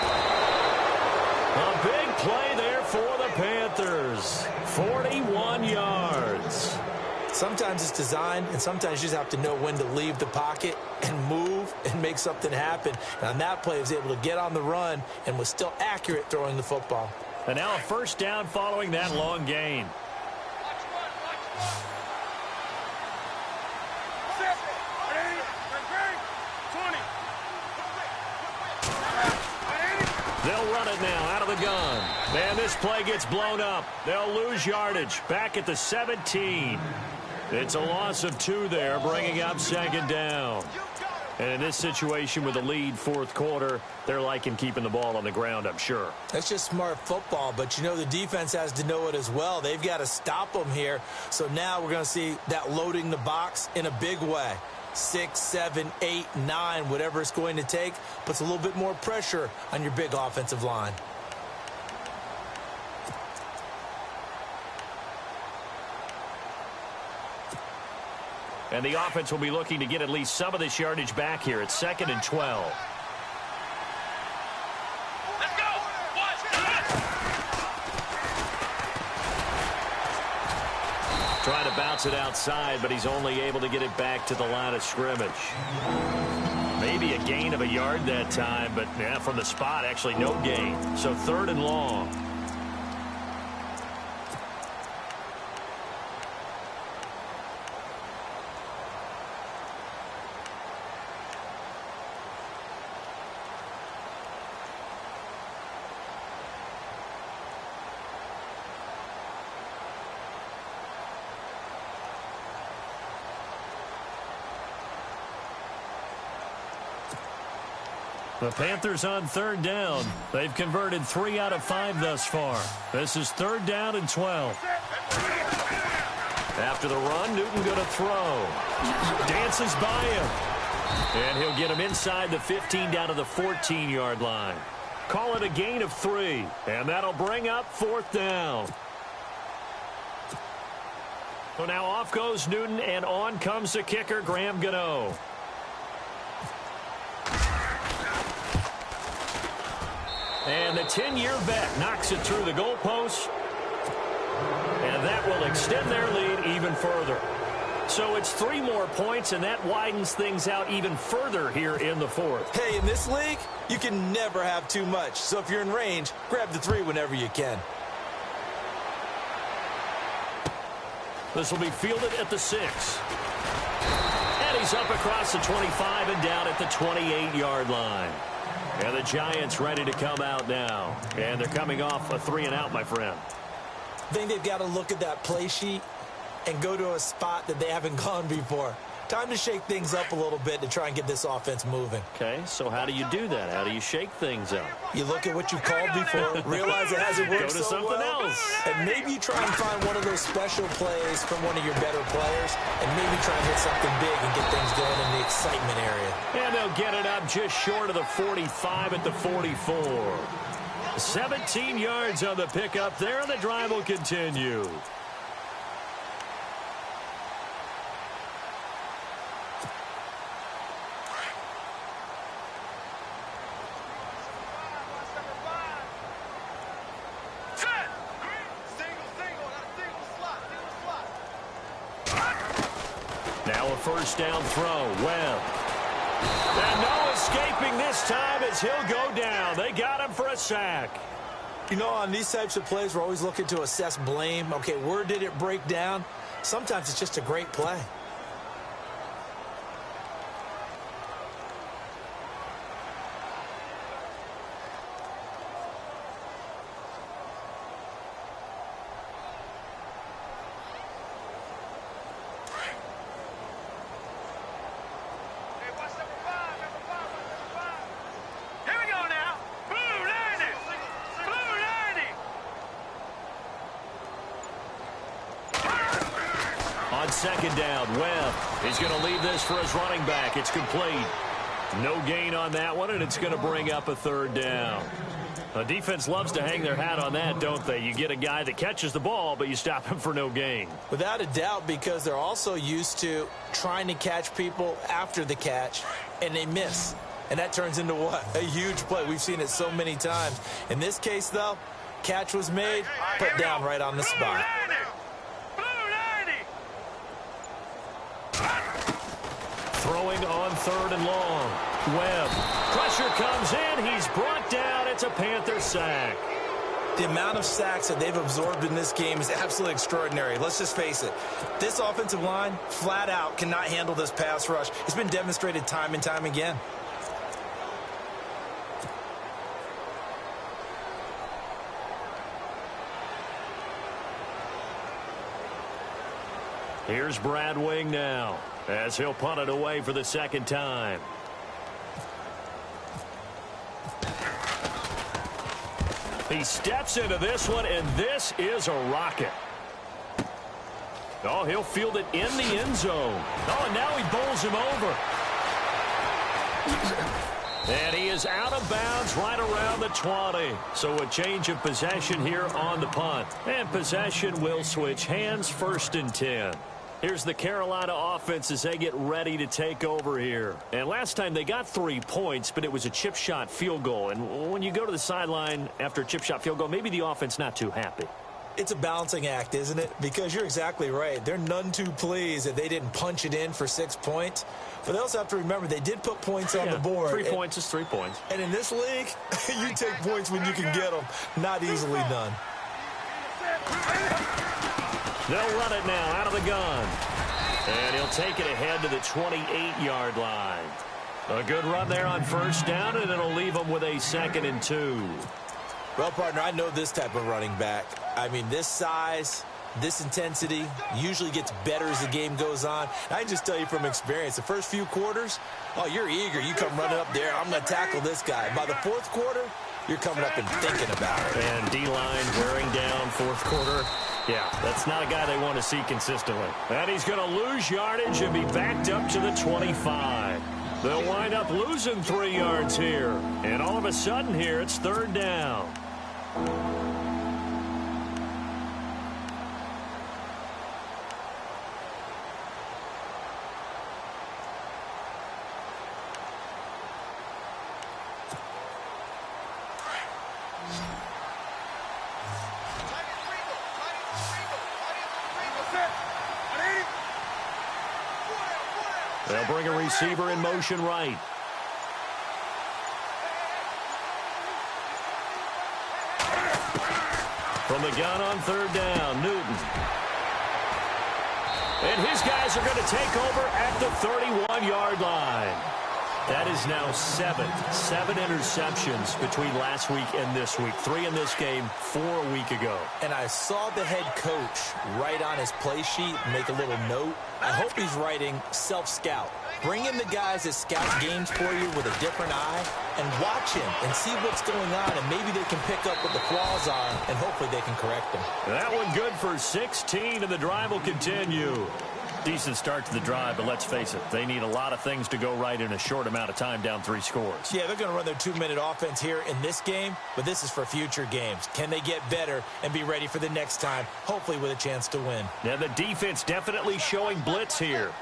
A big play there for the Panthers. 41 yards. Sometimes it's designed, and sometimes you just have to know when to leave the pocket and move and make something happen. And on that play, he was able to get on the run and was still accurate throwing the football. And now a 1st down following that long gain. They'll run it now out of the gun. And this play gets blown up. They'll lose yardage. Back at the 17. It's a loss of 2 there, bringing up 2nd down. And in this situation with a lead 4th quarter, they're liking keeping the ball on the ground, I'm sure. That's just smart football, but you know the defense has to know it as well. They've got to stop them here. So now we're going to see that loading the box in a big way. 6, 7, 8, 9, whatever it's going to take, puts a little bit more pressure on your big offensive line. And the offense will be looking to get at least some of this yardage back here. It's 2nd and 12. Let's go. Trying to bounce it outside, but he's only able to get it back to the line of scrimmage. Maybe a gain of a yard that time, but yeah, from the spot, actually no gain. So 3rd and long. The Panthers on 3rd down. They've converted 3 out of 5 thus far. This is 3rd down and 12. After the run, Newton going to throw. Dances by him. And he'll get him inside the 15 down to the 14-yard line. Call it a gain of 3. And that'll bring up 4th down. So now off goes Newton, and on comes the kicker, Graham Gano. And the 10-year vet knocks it through the goalpost. And that will extend their lead even further. So it's 3 more points, and that widens things out even further here in the 4th. Hey, in this league, you can never have too much. So if you're in range, grab the 3 whenever you can. This will be fielded at the 6. And he's up across the 25 and down at the 28-yard line. And the Giants ready to come out now. And they're coming off a 3-and-out, my friend. I think they've got to look at that play sheet and go to a spot that they haven't gone before. Time to shake things up a little bit to try and get this offense moving. Okay, so how do you do that? How do you shake things up? You look at what you called before, realize it hasn't worked Go to so something well, else. and maybe you try and find one of those special plays from one of your better players, and maybe try and hit something big and get things going in the excitement area. And they'll get it up just short of the 45 at the 44. 17 yards on the pickup there, and the drive will continue. Now a first down throw. Webb. And no escaping this time as he'll go down. They got him for a sack. You know, on these types of plays, we're always looking to assess blame. Okay, where did it break down? Sometimes it's just a great play. On 2nd down, Webb. He's going to leave this for his running back. It's complete. No gain on that one, and it's going to bring up a 3rd down. The defense loves to hang their hat on that, don't they? You get a guy that catches the ball, but you stop him for no gain. Without a doubt, because they're also used to trying to catch people after the catch, and they miss. And that turns into what? A huge play. We've seen it so many times. In this case, though, catch was made, put down right on the spot. Throwing on 3rd and long. Webb. Pressure comes in. He's brought down. It's a Panther sack. The amount of sacks that they've absorbed in this game is absolutely extraordinary. Let's just face it. This offensive line, flat out, cannot handle this pass rush. It's been demonstrated time and time again. Here's Brad Wing now, as he'll punt it away for the 2nd time. He steps into this one, and this is a rocket. Oh, he'll field it in the end zone. Oh, and now he bowls him over. And he is out of bounds right around the 20. So a change of possession here on the punt. And possession will switch hands, 1st and 10. Here's the Carolina offense as they get ready to take over here. And last time they got 3 points, but it was a chip shot field goal. And when you go to the sideline after a chip shot field goal, maybe the offense not too happy. It's a balancing act, isn't it? Because you're exactly right. They're none too pleased that they didn't punch it in for 6 points. But they also have to remember they did put points on the board. 3 points is 3 points. And in this league, you take points when you can get them. Not easily done. They'll run it now out of the gun. And he'll take it ahead to the 28-yard line. A good run there on first down, and it'll leave them with a 2nd and 2. Well, partner, I know this type of running back. I mean, this size, this intensity usually gets better as the game goes on. I can just tell you from experience, the first few quarters, oh, you're eager. You come running up there, I'm going to tackle this guy. By the 4th quarter, you're coming up and thinking about it. And D-line wearing down 4th quarter. Yeah, that's not a guy they want to see consistently. And he's going to lose yardage and be backed up to the 25. They'll wind up losing 3 yards here. And all of a sudden here, it's 3rd down. They'll bring a receiver in motion right. From the gun on 3rd down, Newton. And his guys are going to take over at the 31-yard line. That is now 7 interceptions between last week and this week. 3 in this game, 4 a week ago. And I saw the head coach write on his play sheet, make a little note. I hope he's writing self-scout. Bring in the guys that scout games for you with a different eye and watch him and see what's going on, and maybe they can pick up what the flaws are, and hopefully they can correct them. That one good for 16, and the drive will continue. Decent start to the drive, but let's face it, they need a lot of things to go right in a short amount of time, down 3 scores. Yeah, they're going to run their 2-minute offense here in this game, but this is for future games. Can they get better and be ready for the next time, hopefully with a chance to win? Yeah, the defense definitely showing blitz here.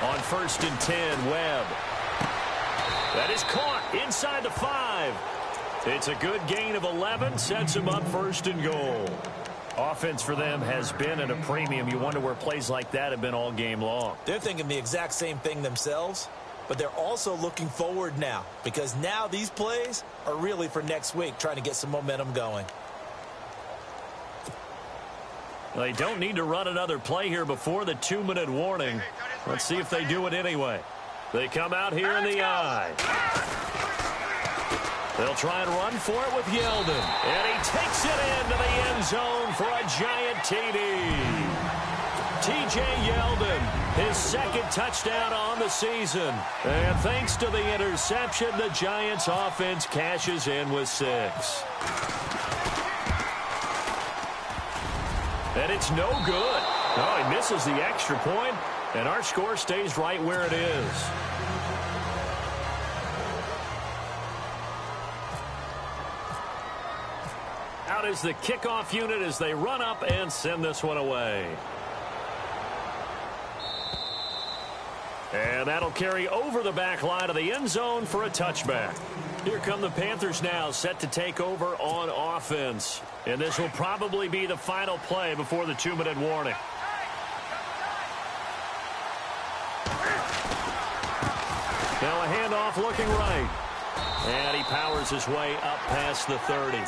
On 1st and 10, Webb. That is caught inside the 5. It's a good gain of 11, sets him up 1st and goal. Offense for them has been at a premium. You wonder where plays like that have been all game long. They're thinking the exact same thing themselves, but they're also looking forward now, because now these plays are really for next week, trying to get some momentum going. They don't need to run another play here before the 2-minute warning. Let's see if they do it anyway. They come out here in the I. They'll try and run for it with Yeldon. And he takes it into the end zone for a giant TD. T.J. Yeldon, his 2nd touchdown on the season. And thanks to the interception, the Giants offense cashes in with 6. And it's no good. Oh, he misses the extra point, and our score stays right where it is. Out is the kickoff unit as they run up and send this one away. And that'll carry over the back line of the end zone for a touchback. Here come the Panthers now, set to take over on offense. And this will probably be the final play before the 2-minute warning. Now a handoff looking right. And he powers his way up past the 30.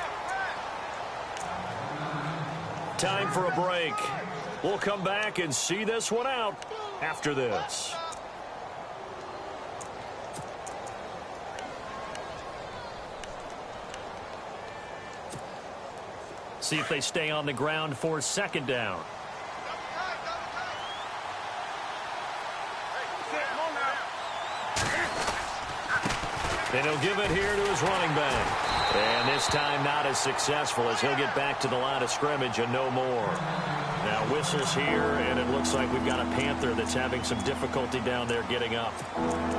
Time for a break. We'll come back and see this one out after this. See if they stay on the ground for 2nd down. And he'll give it here to his running back. And this time not as successful as he'll get back to the line of scrimmage and no more. Now whistles here, and it looks like we've got a Panther that's having some difficulty down there getting up.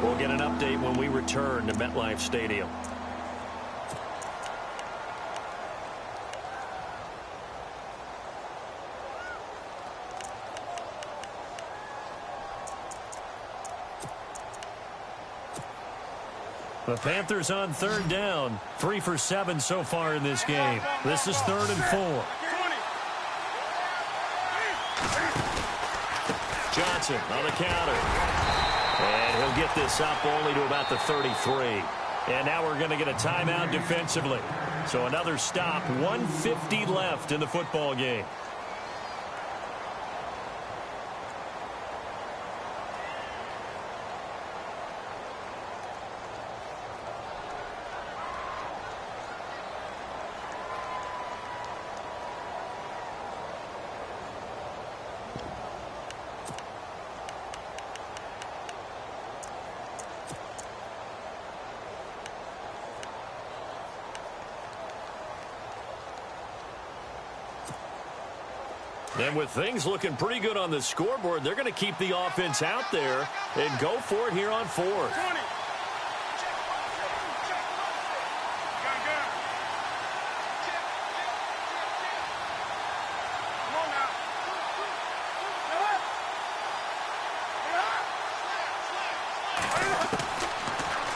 We'll get an update when we return to MetLife Stadium. The Panthers on third down. 3 for 7 so far in this game. This is 3rd and 4. Johnson on the counter. And he'll get this up only to about the 33. And now we're going to get a timeout defensively. So another stop. 1:50 left in the football game. And with things looking pretty good on the scoreboard, they're going to keep the offense out there and go for it here on 4th.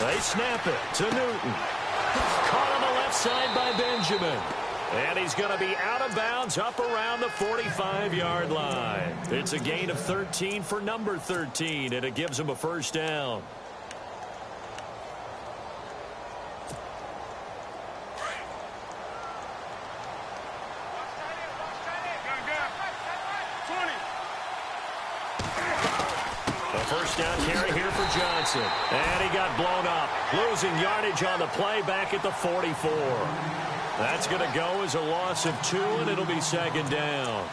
They snap it to Newton. Caught on the left side by Benjamin. And he's going to be out of bounds up around the 45-yard line. It's a gain of 13 for number 13, and it gives him a first down. A first down carry here for Johnson. And he got blown up. Losing yardage on the play back at the 44. That's going to go as a loss of 2, and it'll be 2nd down.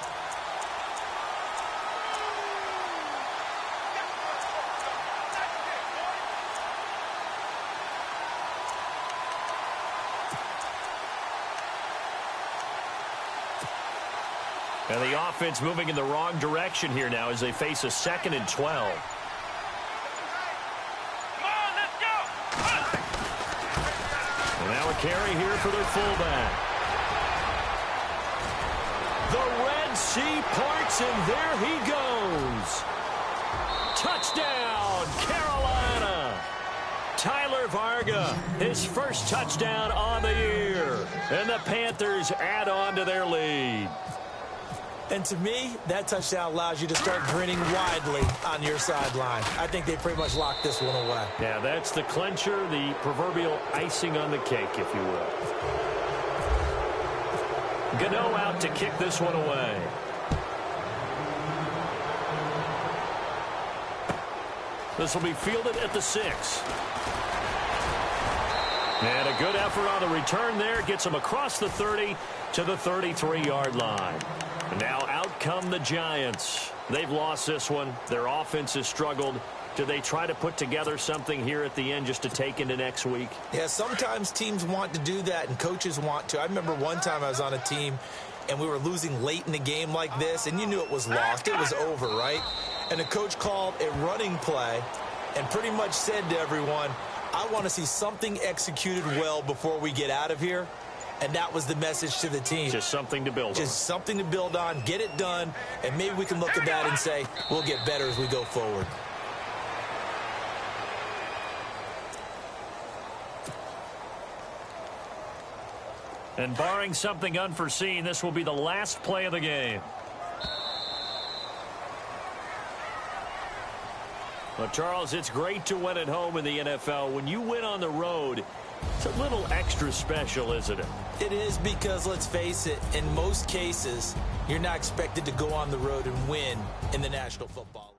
And the offense moving in the wrong direction here now as they face a 2nd and 12. Now a carry here for their fullback. The Red Sea parts, and there he goes. Touchdown, Carolina. Tyler Varga, his first touchdown on the year. And the Panthers add on to their lead. And to me, that touchdown allows you to start grinning widely on your sideline. I think they pretty much locked this one away. Yeah, that's the clincher, the proverbial icing on the cake, if you will. Gano out to kick this one away. This will be fielded at the 6. And a good effort on the return there. Gets him across the 30 to the 33-yard line. Now out come the Giants. They've lost this one. Their offense has struggled. Do they try to put together something here at the end just to take into next week? Yeah, sometimes teams want to do that and coaches want to. I remember one time I was on a team and we were losing late in the game like this, and you knew it was lost. It was over, right? And the coach called a running play and pretty much said to everyone, I want to see something executed well before we get out of here. And that was the message to the team. Just something to build on. Just something to build on, get it done, and maybe we can look at that and say, we'll get better as we go forward. And barring something unforeseen, this will be the last play of the game. Well, Charles, it's great to win at home in the NFL. When you win on the road, it's a little extra special, isn't it? It is, because, let's face it, in most cases, you're not expected to go on the road and win in the National Football League.